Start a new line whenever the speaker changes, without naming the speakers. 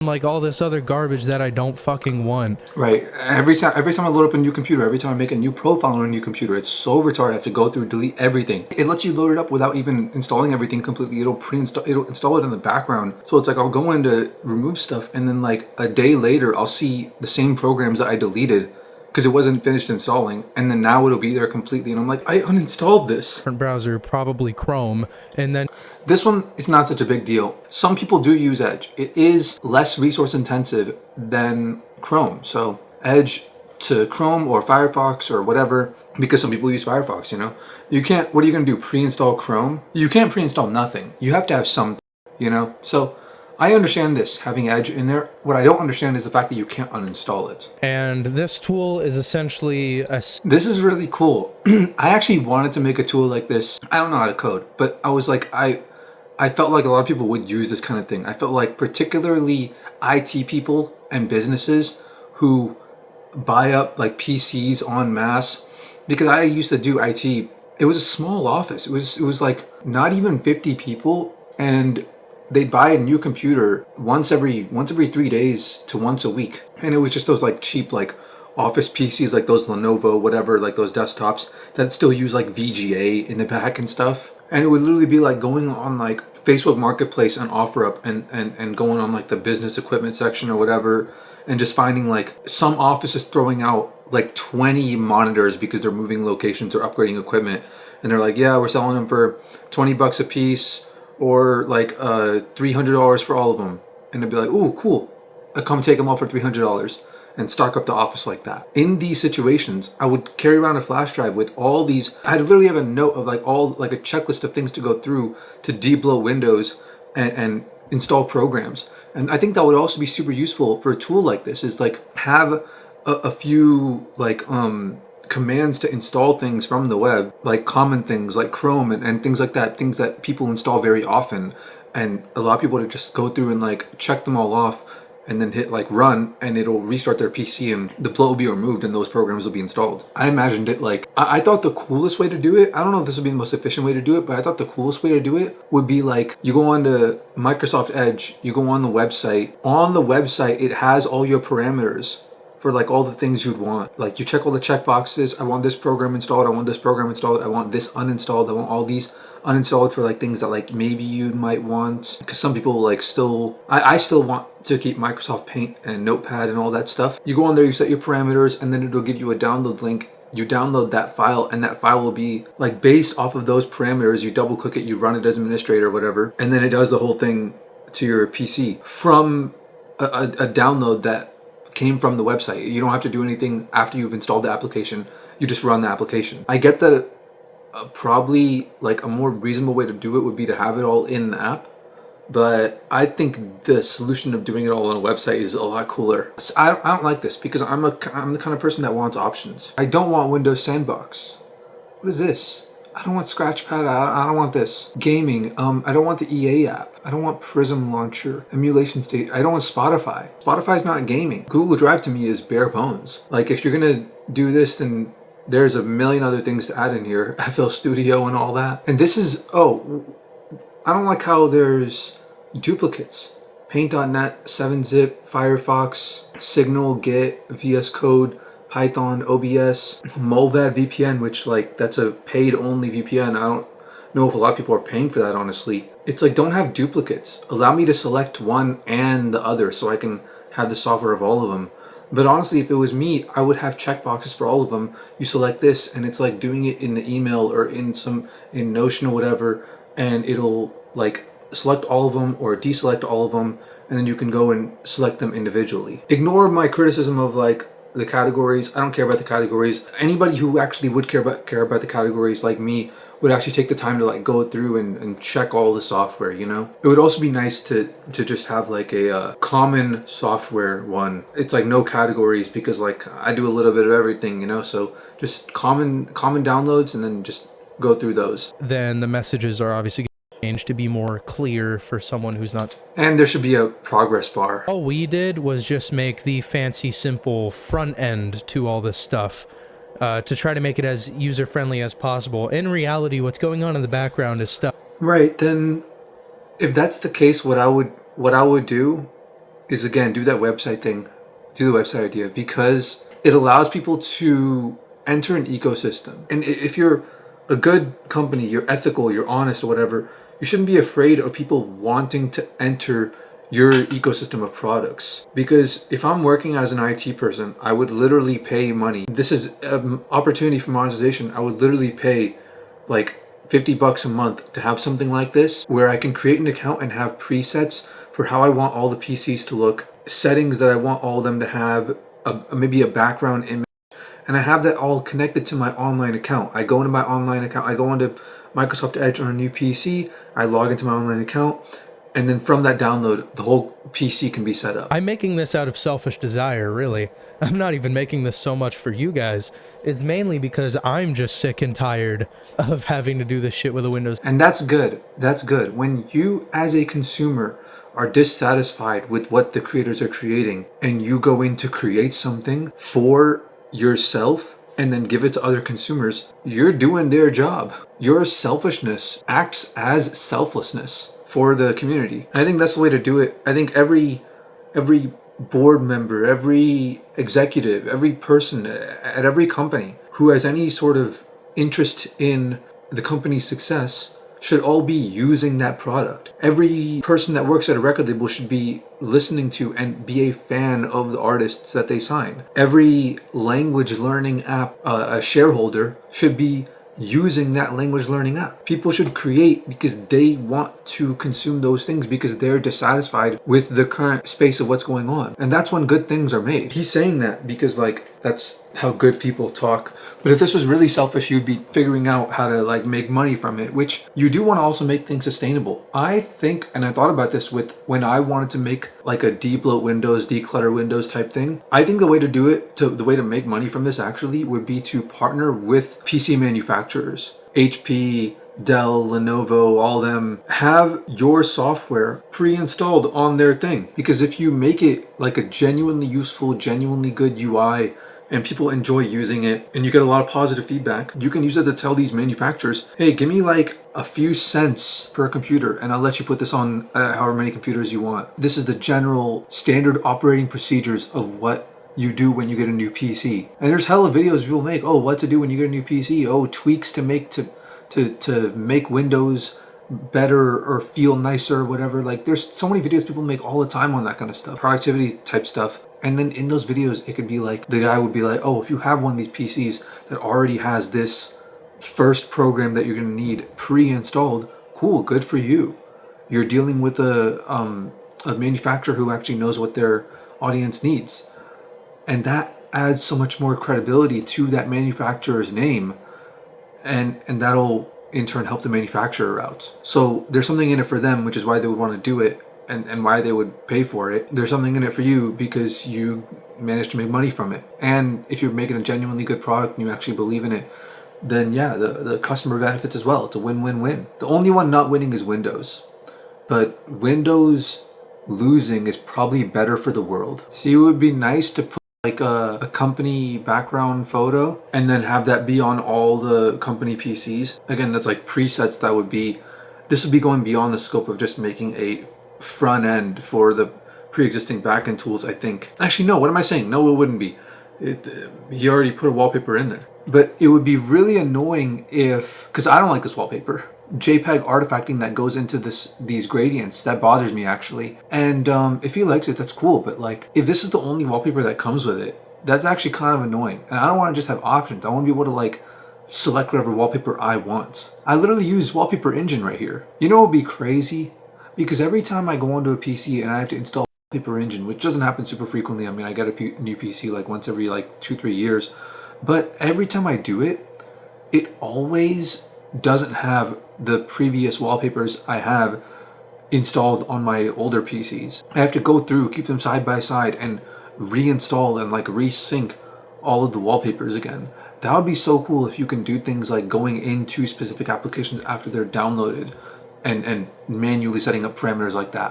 like all this other garbage that I don't fucking want.
Right. Every time I load up a new computer, every time I make a new profile on a new computer, it's so retarded. I have to go through, delete everything. It lets you load it up without even installing everything completely. It'll install it in the background. So it's like I'll go in to remove stuff, and then like a day later, I'll see the same programs that I deleted because it wasn't finished installing, and then now it'll be there completely, and I'm like, I uninstalled this.
Different browser, probably Chrome, and then
This one is not such a big deal. Some people do use Edge. It is less resource intensive than Chrome. So Edge to Chrome or Firefox or whatever, because some people use Firefox, you know. You can't, what are you going to do, pre-install Chrome? You can't pre-install nothing. You have to have something, you know. So I understand this, having Edge in there. What I don't understand is the fact that you can't uninstall it.
and this tool is essentially a
This is really cool. I actually wanted to make a tool like this. I don't know how to code, but I was like, I felt like a lot of people would use this kind of thing. I felt like particularly IT people and businesses who buy up like PCs en masse, because I used to do IT. It was a small office. It was like not even 50 people, and they'd buy a new computer once every 3 days to once a week. And it was just those like cheap like office PCs, like those Lenovo, whatever, like those desktops that still use like VGA in the back and stuff. And it would literally be like going on like Facebook Marketplace and OfferUp and going on like the business equipment section or whatever, and just finding like some offices throwing out like 20 monitors because they're moving locations or upgrading equipment. And they're like, yeah, we're selling them for 20 bucks a piece, or like $300 for all of them. And they'd be like, ooh, cool. I come take them all for $300 and stock up the office like that. In these situations, I would carry around a flash drive with all these. I'd literally have a note of like like a checklist of things to go through to debloat Windows and install programs. And I think that would also be super useful for a tool like this, is like have a few like commands to install things from the web, like common things like Chrome and things like that, things that people install very often, and allow people to just go through and like check them all off and then hit like run, and it'll restart their PC and the bloat will be removed and those programs will be installed. I imagined it like, I thought the coolest way to do it, I don't know if this would be the most efficient way to do it, but I thought the coolest way to do it would be like, you go on to Microsoft Edge, you go on the website. On the website, it has all your parameters for like all the things you'd want. Like you check all the checkboxes. I want this program installed. I want this program installed. I want this uninstalled. I want all these uninstalled for like things that like maybe you might want, because some people like still, I still want to keep Microsoft Paint and Notepad and all that stuff. You go on there, you set your parameters, and then it'll give you a download link. You download that file, and that file will be like based off of those parameters. You double click it, you run it as administrator or whatever, and then it does the whole thing to your PC from a download that came from the website. You don't have to do anything after you've installed the application. You just run the application. I get that probably like a more reasonable way to do it would be to have it all in the app, but I think the solution of doing it all on a website is a lot cooler. So I don't like this because I'm the kind of person that wants options. I don't want Windows Sandbox. What is this? I don't want Scratchpad. I don't want this. Gaming. I don't want the EA app. I don't want Prism Launcher. Emulation State. I don't want Spotify. Spotify's not gaming. Google Drive to me is bare bones. Like if you're gonna do this, then there's a million other things to add in here. FL Studio and all that. And this is, oh, I don't like how there's duplicates. Paint.net, 7-zip, Firefox, Signal, Git, VS Code, Python, OBS, Molvad VPN, which like that's a paid only VPN. I don't know if a lot of people are paying for that, honestly. It's like, don't have duplicates. Allow me to select one and the other so I can have the software of all of them. But honestly, if it was me, I would have checkboxes for all of them. You select this, and it's like doing it in the email or in Notion or whatever, and it'll like select all of them or deselect all of them, and then you can go and select them individually. Ignore my criticism of like the categories. I don't care about the categories. Anybody who actually would care about the categories, like me, would actually take the time to like go through and check all the software, you know? It would also be nice to just have like a common software one. It's like no categories, because like I do a little bit of everything, you know? So just common downloads, and then just go through those.
then the messages are obviously changed to be more clear for someone who's not.
And there should be a progress bar.
All we did was just make the fancy, simple front end to all this stuff to try to make it as user-friendly as possible. In reality, what's going on in the background is stuff.
Right, then if that's the case, what I would do is, again, do that website thing, do the website idea, because it allows people to enter an ecosystem. And if you're a good company, you're ethical, you're honest, or whatever, you shouldn't be afraid of people wanting to enter your ecosystem of products. Because if I'm working as an IT person, I would literally pay money. This is an opportunity for monetization. I would literally pay like $50 a month to have something like this, where I can create an account and have presets for how I want all the PCs to look, settings that I want all of them to have, maybe a background image, and I have that all connected to my online account. I go into my online account, I go into Microsoft Edge on a new PC, I log into my online account, and then from that download, the whole PC can be set up.
I'm making this out of selfish desire, really. I'm not even making this so much for you guys. It's mainly because I'm just sick and tired of having to do this shit with a Windows.
And that's good. That's good. When you, as a consumer, are dissatisfied with what the creators are creating, and you go in to create something for yourself and then give it to other consumers, you're doing their job. Your selfishness acts as selflessness for the community. And I think that's the way to do it. I think every board member, every executive, every person at every company who has any sort of interest in the company's success should all be using that product. Every person that works at a record label should be listening to and be a fan of the artists that they sign. Every language learning app, a shareholder, should be using that language learning app. People should create because they want to consume those things because they're dissatisfied with the current space of what's going on. And that's when good things are made. He's saying that because like that's how good people talk. But if this was really selfish, you'd be figuring out how to like make money from it, which you do want to also make things sustainable. I think, and I thought about this with when I wanted to make like a debloat Windows, declutter Windows type thing. I think the way to do it, the way to make money from this actually would be to partner with PC manufacturers. HP, Dell, Lenovo, all them, have your software pre-installed on their thing. Because if you make it like a genuinely useful, genuinely good UI, and people enjoy using it, and you get a lot of positive feedback, you can use it to tell these manufacturers, hey, give me like a few cents per computer, and I'll let you put this on however many computers you want. This is the general standard operating procedures of what you do when you get a new PC. And there's hella videos people make, oh, what to do when you get a new PC, oh, tweaks to make to make Windows better or feel nicer or whatever. Like there's so many videos people make all the time on that kind of stuff, productivity type stuff. And then in those videos, it could be like, the guy would be like, oh, if you have one of these PCs that already has this first program that you're going to need pre-installed, cool, good for you. You're dealing with a manufacturer who actually knows what their audience needs. And that adds so much more credibility to that manufacturer's name. And that'll in turn help the manufacturer out. So there's something in it for them, which is why they would want to do it. And why they would pay for it. There's something in it for you because you managed to make money from it. And if you're making a genuinely good product and you actually believe in it, then yeah, the customer benefits as well. It's a win-win-win. The only one not winning is Windows. But Windows losing is probably better for the world. See, it would be nice to put like a company background photo and then have that be on all the company PCs. Again, that's like presets that would be, this would be going beyond the scope of just making a front end for the pre-existing backend tools, I think. Actually, no, what am I saying? No, it wouldn't be. He already put a wallpaper in there. But it would be really annoying if, because I don't like this wallpaper. JPEG artifacting that goes into these gradients, that bothers me actually. And if he likes it, that's cool. But like, if this is the only wallpaper that comes with it, that's actually kind of annoying. And I don't want to just have options. I want to be able to like select whatever wallpaper I want. I literally use Wallpaper Engine right here. You know what would be crazy? Because every time I go onto a PC and I have to install Wallpaper Engine, which doesn't happen super frequently. I mean, I get a new PC like once every like 2-3 years. But every time I do it, it always doesn't have the previous wallpapers I have installed on my older PCs. I have to go through, keep them side by side, and reinstall and like resync all of the wallpapers again. That would be so cool if you can do things like going into specific applications after they're downloaded and manually setting up parameters like that.